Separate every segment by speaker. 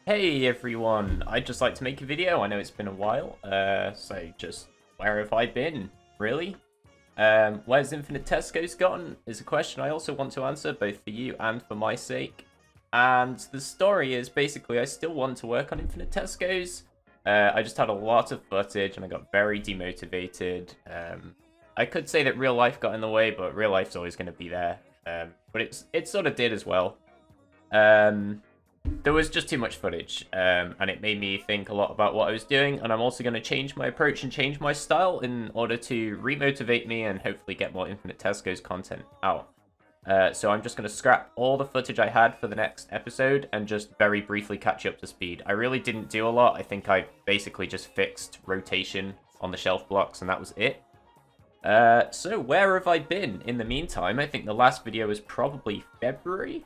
Speaker 1: Hey everyone, I'd just like to make a video. I know it's been a while, so just where have I been, really? Where's Infinite Tesco's gotten is a question I also want to answer, both for you and for my sake. And the story is basically I still want to work on Infinite Tesco's. I just had a lot of footage and I got very demotivated. I could say that real life got in the way, but real life's always going to be there. But it sort of did as well. There was just too much footage, and it made me think a lot about what I was doing, and I'm also going to change my approach and change my style in order to remotivate me and hopefully get more Infinite Tesco's content out. So I'm just going to scrap all the footage I had for the next episode and just very briefly catch you up to speed. I really didn't do a lot. I think I basically just fixed rotation on the shelf blocks, and that was it. So where have I been in the meantime? I think the last video was probably February.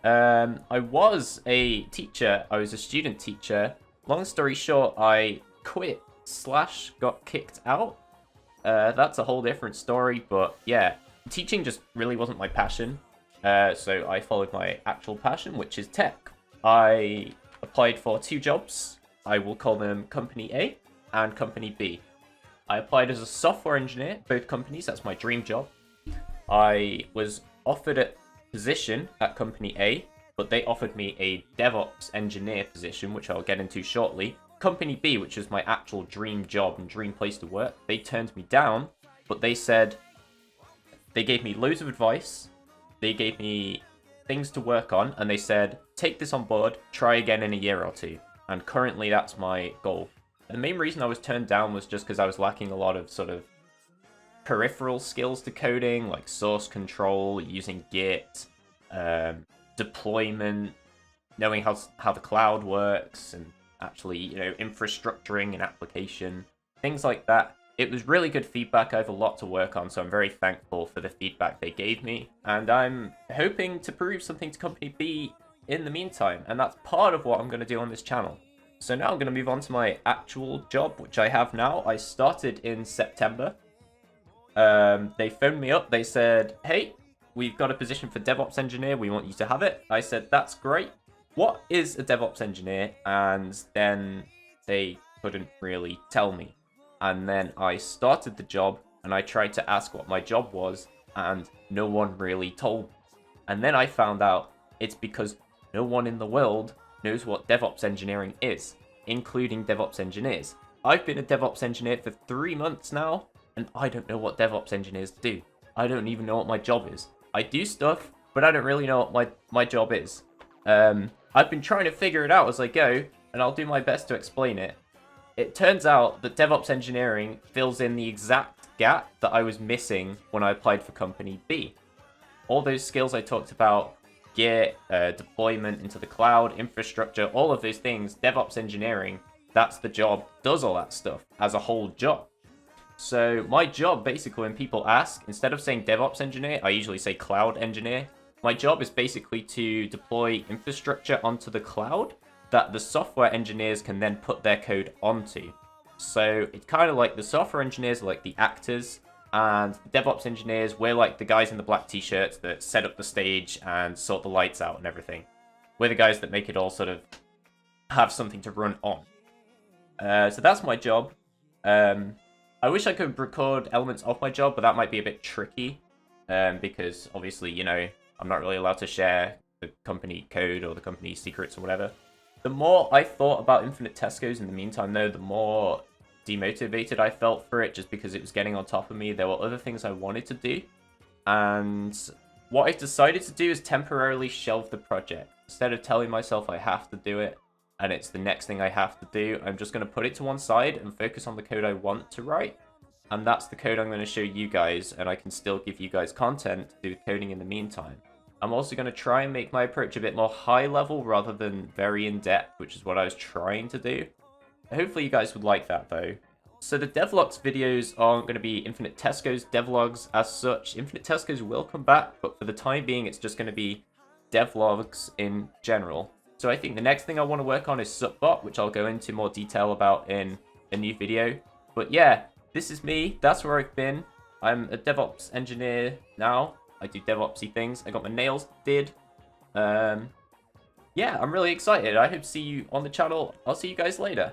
Speaker 1: I was a teacher. I was a student teacher. Long story short, I quit / got kicked out. That's a whole different story, but yeah, teaching just really wasn't my passion. So I followed my actual passion, which is tech. I applied for 2 jobs. I will call them Company A and Company B. I applied as a software engineer, both companies. That's my dream job. I was offered a position at Company A, but they offered me a DevOps engineer position, which I'll get into shortly. Company B, which is my actual dream job and dream place to work, they turned me down, but they said they gave me loads of advice. They gave me things to work on, and they said, take this on board, try again in a year or 2. And currently that's my goal. And the main reason I was turned down was just because I was lacking a lot of sort of peripheral skills to coding, like source control, using Git, deployment, knowing how the cloud works, and actually, infrastructuring an application, things like that. It was really good feedback. I have a lot to work on, so I'm very thankful for the feedback they gave me, and I'm hoping to prove something to Company B in the meantime, and that's part of what I'm going to do on this channel. So now I'm going to move on to my actual job, which I have now. I started in September. They phoned me up. They said, hey, we've got a position for DevOps engineer. We want you to have it. I said, that's great. What is a DevOps engineer? And then they couldn't really tell me. And then I started the job and I tried to ask what my job was, and no one really told me. And then I found out it's because no one in the world knows what DevOps engineering is, including DevOps engineers. I've been a DevOps engineer for 3 months now, and I don't know what DevOps engineers do. I don't even know what my job is. I do stuff, but I don't really know what my job is. I've been trying to figure it out as I go, and I'll do my best to explain it. It turns out that DevOps engineering fills in the exact gap that I was missing when I applied for Company B. All those skills I talked about, Git, deployment into the cloud, infrastructure, all of those things, DevOps engineering, that's the job, does all that stuff as a whole job. So my job, basically, when people ask, instead of saying DevOps engineer, I usually say cloud engineer. My job is basically to deploy infrastructure onto the cloud that the software engineers can then put their code onto. So it's kind of like the software engineers are like the actors, and the DevOps engineers, we're like the guys in the black t-shirts that set up the stage and sort the lights out and everything. We're the guys that make it all sort of have something to run on. So that's my job. I wish I could record elements of my job, but that might be a bit tricky, because obviously, I'm not really allowed to share the company code or the company secrets or whatever. The more I thought about Infinite Tesco's in the meantime, though, the more demotivated I felt for it, just because it was getting on top of me. There were other things I wanted to do, and what I decided to do is temporarily shelve the project. Instead of telling myself I have to do it, and it's the next thing I have to do, I'm just going to put it to one side and focus on the code I want to write. And that's the code I'm going to show you guys, and I can still give you guys content to do the coding in the meantime. I'm also going to try and make my approach a bit more high level rather than very in-depth, which is what I was trying to do. Hopefully you guys would like that, though. So the Devlogs videos aren't going to be Infinite Tesco's Devlogs as such. Infinite Tesco's will come back, but for the time being, it's just going to be Devlogs in general. So I think the next thing I want to work on is Supbot, which I'll go into more detail about in a new video. But yeah, this is me. That's where I've been. I'm a DevOps engineer now. I do DevOpsy things. I got my nails did. yeah, I'm really excited. I hope to see you on the channel. I'll see you guys later.